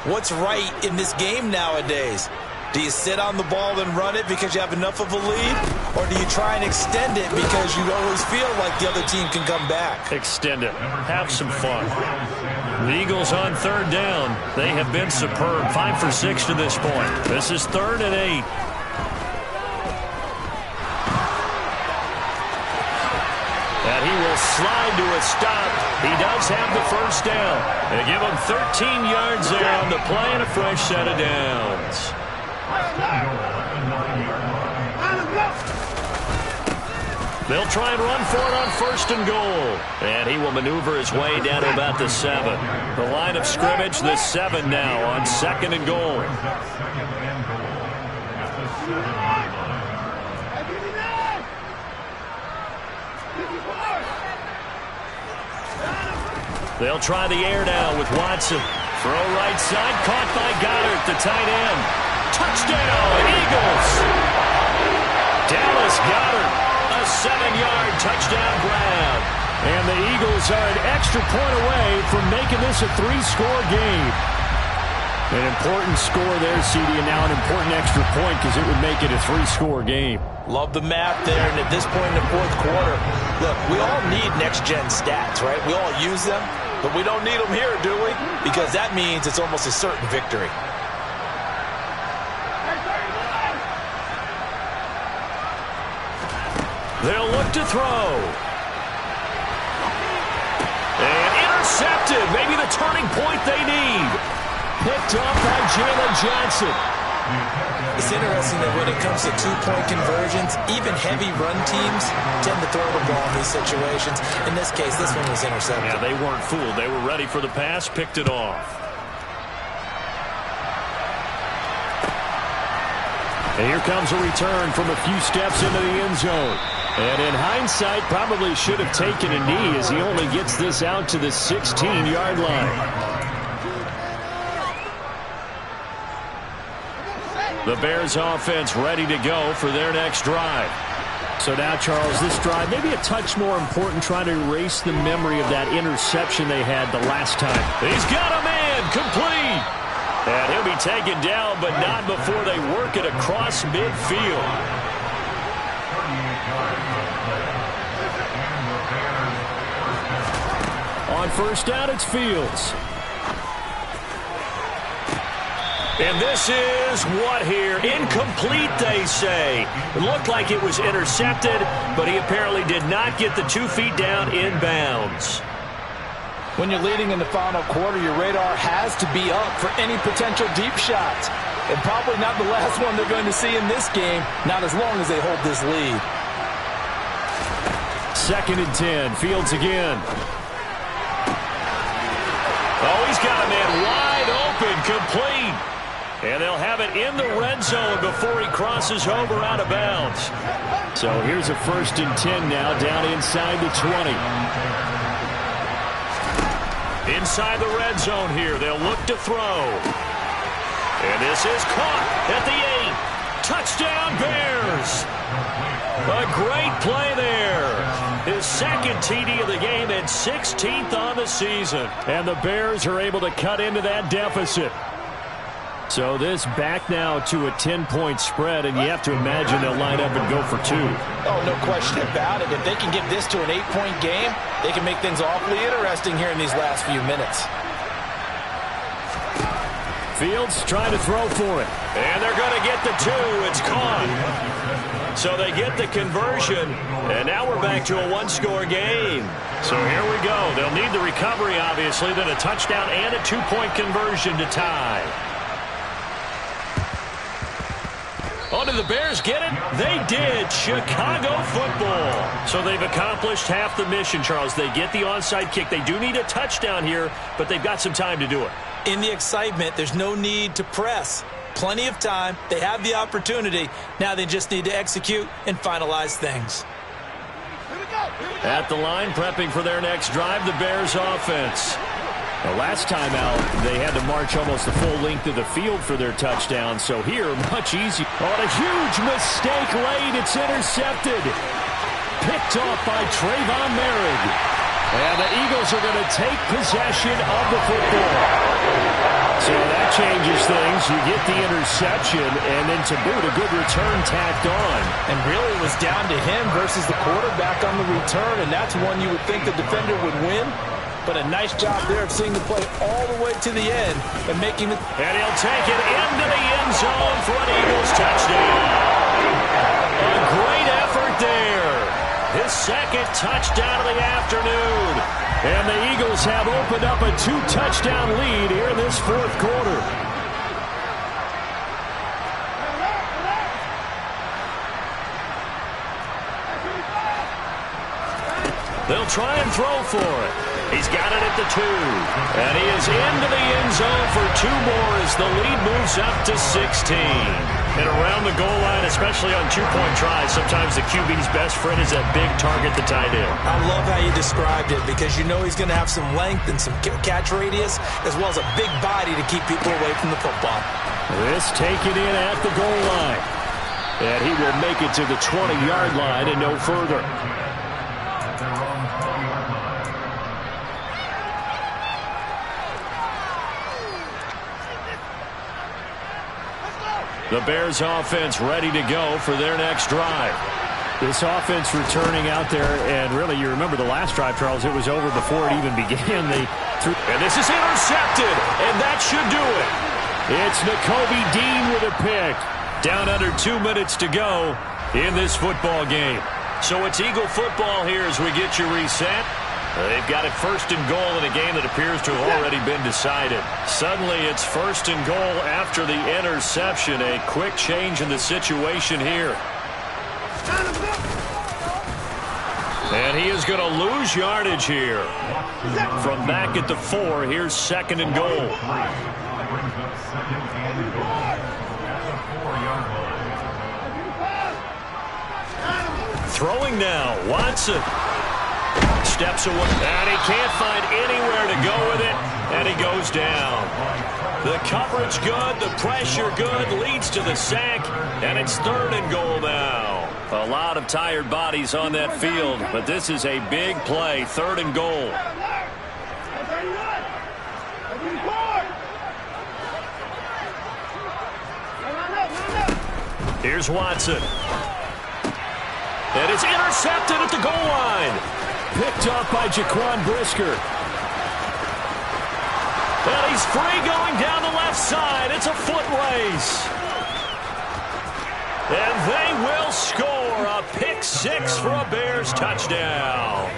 what's right in this game nowadays. Do you sit on the ball and run it because you have enough of a lead? Or do you try and extend it because you always feel like the other team can come back? Extend it. Have some fun. The Eagles on 3rd down. They have been superb. 5 for 6 to this point. This is 3rd and 8. And he will slide to a stop. He does have the 1st down. They give him 13 yards there on the play and a fresh set of downs. They'll try and run for it on 1st and goal. And he will maneuver his way down to about the 7. The line of scrimmage, the 7 now on 2nd and goal. They'll try the air now with Watson. Throw right side, caught by Goddard, the tight end. Touchdown, Eagles! Dallas Goddard, a 7-yard touchdown grab. And the Eagles are an extra point away from making this a 3-score game. An important score there, CD, and now an important extra point because it would make it a 3-score game. Love the math there, and at this point in the 4th quarter, look, we all need next-gen stats, right? We all use them, but we don't need them here, do we? Because that means it's almost a certain victory. They'll look to throw. And intercepted. Maybe the turning point they need. Picked off by Jalen Johnson. It's interesting that when it comes to 2-point conversions, even heavy run teams tend to throw the ball in these situations. In this case, this one was intercepted. Yeah, they weren't fooled. They were ready for the pass, picked it off. And here comes a return from a few steps into the end zone. And in hindsight, probably should have taken a knee as he only gets this out to the 16-yard line. The Bears offense ready to go for their next drive. So now, Charles, this drive maybe a touch more important, trying to erase the memory of that interception they had the last time. He's got a man complete. And he'll be taken down, but not before they work it across midfield. On first down, it's Fields. And this is what here? Incomplete, they say. It looked like it was intercepted, but he apparently did not get the 2 feet down in bounds. When you're leading in the final quarter, your radar has to be up for any potential deep shots. And probably not the last one they're going to see in this game, not as long as they hold this lead. 2nd and 10. Fields again. Oh, he's got a man wide open, complete. And they'll have it in the red zone before he crosses over out of bounds. So here's a 1st and 10 now, down inside the 20. Inside the red zone here, they'll look to throw. And this is caught at the 8. Touchdown, Bears. A great play there. His 2nd TD of the game and 16th on the season. And the Bears are able to cut into that deficit. So this back now to a 10-point spread, and you have to imagine they'll line up and go for 2. Oh, no question about it. If they can get this to an 8-point game, they can make things awfully interesting here in these last few minutes. Fields trying to throw for it. And they're going to get the 2. It's caught. So they get the conversion, and now we're back to a 1-score game. So here we go. They'll need the recovery, obviously, then a touchdown and a 2-point conversion to tie. Oh, did the Bears get it? They did. Chicago football. So they've accomplished half the mission, Charles. They get the onside kick. They do need a touchdown here, but they've got some time to do it. In the excitement, there's no need to press. Plenty of time. They have the opportunity. Now they just need to execute and finalize things. At the line, prepping for their next drive, the Bears offense. The last time out, they had to march almost the full length of the field for their touchdown. So here, much easier. Oh, a huge mistake late. It's intercepted. Picked off by Trayvon Merrick. And the Eagles are going to take possession of the football. So that changes things. You get the interception, and then to boot, a good return tacked on. And really it was down to him versus the quarterback on the return, and that's one you would think the defender would win. But a nice job there of seeing the play all the way to the end and making it. And he'll take it into the end zone for an Eagles touchdown. A great effort there. His 2nd touchdown of the afternoon. And the Eagles have opened up a 2-touchdown lead here in this 4th quarter. They'll try and throw for it. He's got it at the 2. And he is into the end zone for 2 more as the lead moves up to 16. And around the goal line, especially on 2-point tries, sometimes the QB's best friend is that big target, the tight end. I love how you described it because you know he's going to have some length and some catch radius as well as a big body to keep people away from the football. This taken in at the goal line. And he will make it to the 20-yard line and no further. The Bears offense ready to go for their next drive. This offense returning out there, and really, you remember the last drive, Charles, it was over before it even began. And this is intercepted, and that should do it. It's Nakobe Dean with a pick. Down under 2 minutes to go in this football game. So it's Eagle football here as we get you reset. They've got it 1st and goal in a game that appears to have already been decided. Suddenly it's 1st and goal after the interception. A quick change in the situation here. And he is going to lose yardage here. From back at the 4, here's 2nd and goal. Throwing now, Watson. Steps away, and he can't find anywhere to go with it, and he goes down. The coverage good, the pressure good, leads to the sack, and it's 3rd and goal now. A lot of tired bodies on that field, but this is a big play, 3rd and goal. Here's Watson. And it's intercepted at the goal line. Picked up by Jaquan Brisker. And he's free going down the left side. It's a foot race. And they will score a pick six for a Bears touchdown.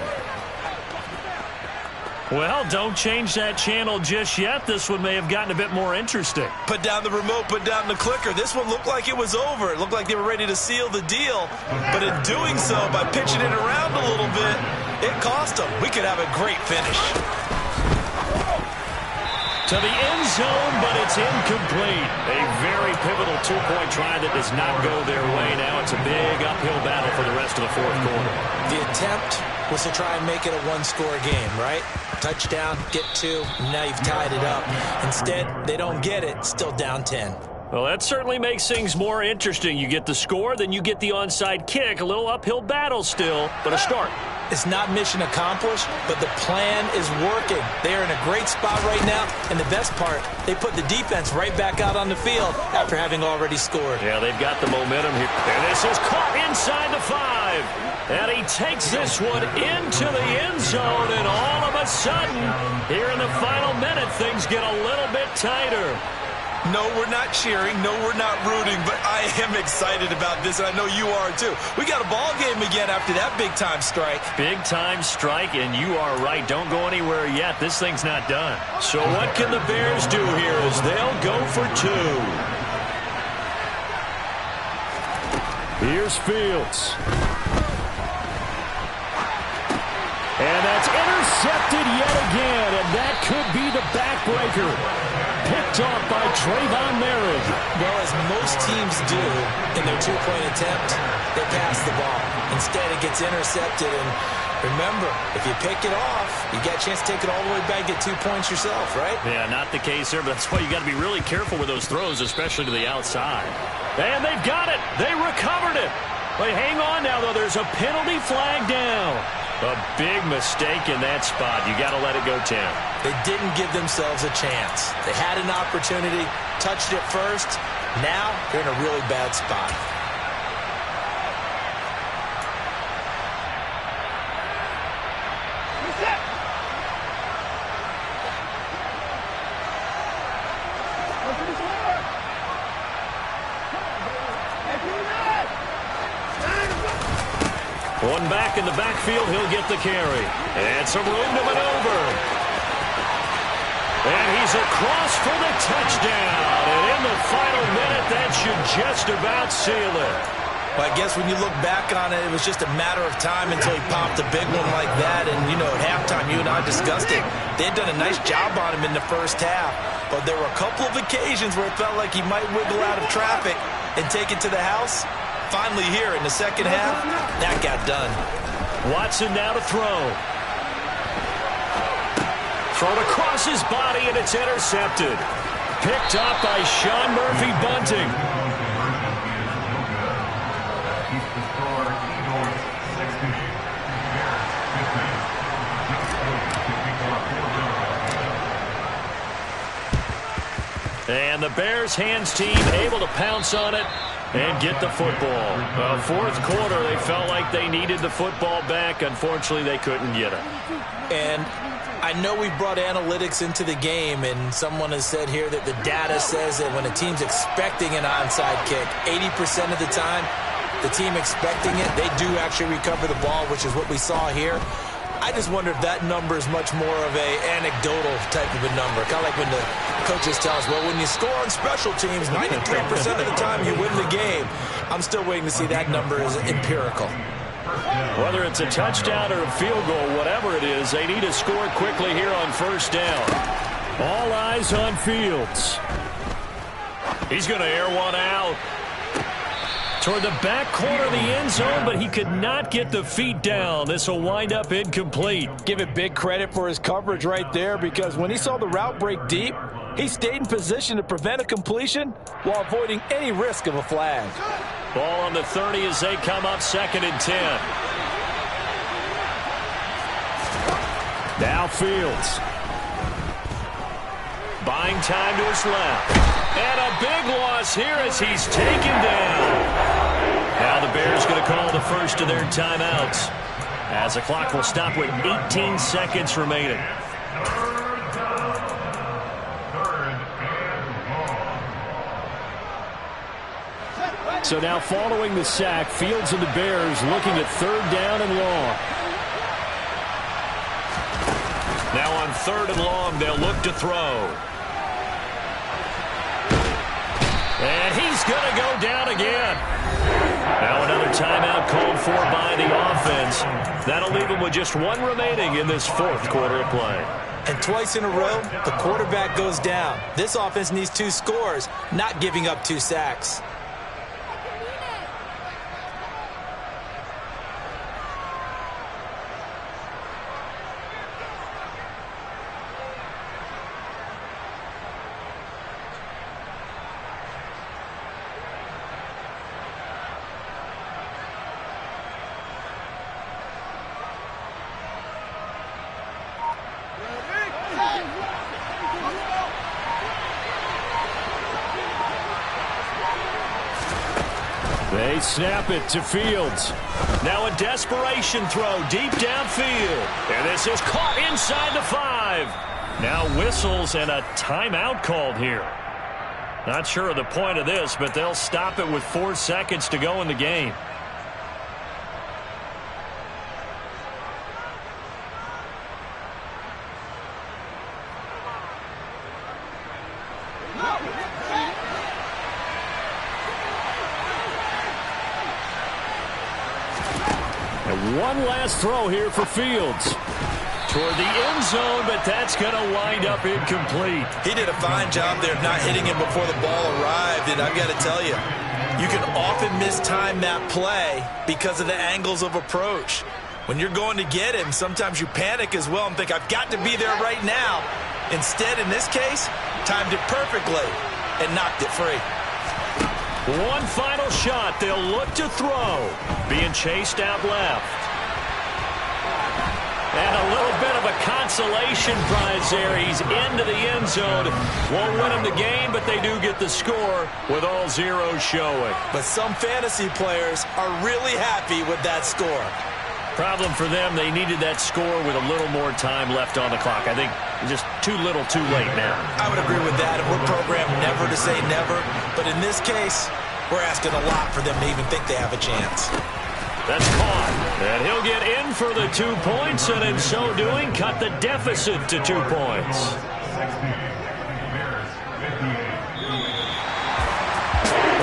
Well, don't change that channel just yet. This one may have gotten a bit more interesting. Put down the remote, put down the clicker. This one looked like it was over. It looked like they were ready to seal the deal. But in doing so, by pitching it around a little bit, it cost them. We could have a great finish. To the end zone, but it's incomplete. A very pivotal two-point try that does not go their way. Now it's a big uphill battle for the rest of the fourth quarter. The attempt was to try and make it a one-score game, right? Touchdown, get two, now you've tied it up. Instead, they don't get it, still down 10. Well, that certainly makes things more interesting. You get the score, then you get the onside kick. A little uphill battle still, but a start. It's not mission accomplished, but the plan is working. They are in a great spot right now, and the best part, they put the defense right back out on the field after having already scored. Yeah, they've got the momentum here. And this is caught inside the 5. And he takes this one into the end zone, and all of a sudden, here in the final minute, things get a little bit tighter. No, we're not cheering. No, we're not rooting. But I am excited about this, and I know you are too. We got a ball game again after that big-time strike. Big-time strike, and you are right. Don't go anywhere yet. This thing's not done. So what can the Bears do here as they'll go for two? Here's Fields. And that's intercepted yet again, and that could be the backbreaker. Picked off by Trayvon Merritt. Well, as most teams do in their two-point attempt, they pass the ball. Instead, it gets intercepted, and remember, if you pick it off, you got a chance to take it all the way back, get 2 points yourself, right? Yeah, not the case here, but that's why you got to be really careful with those throws, especially to the outside. And they've got it. They recovered it. But hang on now, though. There's a penalty flag down. A big mistake in that spot. You got to let it go 10. They didn't give themselves a chance. They had an opportunity, touched it first. Now they're in a really bad spot. One back in the backfield, he'll get the carry. And some room to maneuver. And he's across for the touchdown. And in the final minute, that should just about seal it. Well, I guess when you look back on it, it was just a matter of time until he popped a big one like that. And, you know, at halftime, you and I discussed it. They had done a nice job on him in the first half. But there were a couple of occasions where it felt like he might wiggle out of traffic and take it to the house. Finally here in the second half, that got done. Watson now to throw. Thrown across his body, and it's intercepted. Picked up by Sean Murphy-Bunting. And the Bears hands team able to pounce on it and get the football. Fourth quarter, they felt like they needed the football back. Unfortunately, they couldn't get it. And I know we brought analytics into the game, and someone has said here that the data says that when a team's expecting an onside kick, 80% of the time, the team expecting it, they do actually recover the ball, which is what we saw here. I just wonder if that number is much more of a anecdotal type of a number. Kind of like when the coaches tell us, well, when you score on special teams, 93% of the time you win the game. I'm still waiting to see that number is empirical. Whether it's a touchdown or a field goal, whatever it is, they need to score quickly here on first down. All eyes on Fields. He's going to air one out toward the back corner of the end zone, but he could not get the feet down. This will wind up incomplete. Give it big credit for his coverage right there, because when he saw the route break deep, he stayed in position to prevent a completion while avoiding any risk of a flag. Ball on the 30 as they come up 2nd and 10. Now Fields. Buying time to his left. And a big loss here as he's taken down. Now the Bears going to call the first of their timeouts, as the clock will stop with 18 seconds remaining. So now following the sack, Fields and the Bears looking at 3rd down and long. Now on 3rd and long, they'll look to throw. And he's going to go down again. Now another timeout called for by the offense. That'll leave them with just 1 remaining in this 4th quarter of play. And twice in a row, the quarterback goes down. This offense needs 2 scores, not giving up 2 sacks. They snap it to Fields. Now a desperation throw deep downfield. And this is caught inside the 5. Now whistles and a timeout called here. Not sure of the point of this, but they'll stop it with 4 seconds to go in the game. And one last throw here for Fields. Toward the end zone, but that's going to wind up incomplete. He did a fine job there of not hitting him before the ball arrived, and I've got to tell you, you can often mistime that play because of the angles of approach. When you're going to get him, sometimes you panic as well and think, I've got to be there right now. Instead, in this case, timed it perfectly and knocked it free. One final shot. They'll look to throw. Being chased out left. And a little bit of a consolation prize there. He's into the end zone. Won't win him the game, but they do get the score with all zeros showing. But some fantasy players are really happy with that score. Problem for them, they needed that score with a little more time left on the clock. I think just too little too late now. I would agree with that, and we're programmed never to say never. But in this case, we're asking a lot for them to even think they have a chance. That's caught. And he'll get in for the 2 points, and in so doing, cut the deficit to 2 points.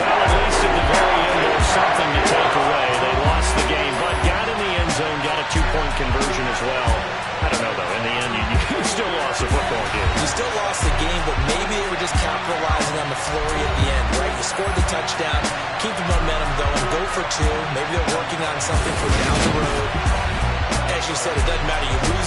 Well, at least at the very end, there's something to take away. They lost the game, but got in the end zone, got a 2-point conversion as well. I don't know, though. In the end, you still lost the football game. You still lost the game, but maybe they were just capitalizing on the flurry at the end, right? You scored the touchdown, keep the momentum going, go for 2. Maybe they're working on something for down the road. As you said, it doesn't matter. You lose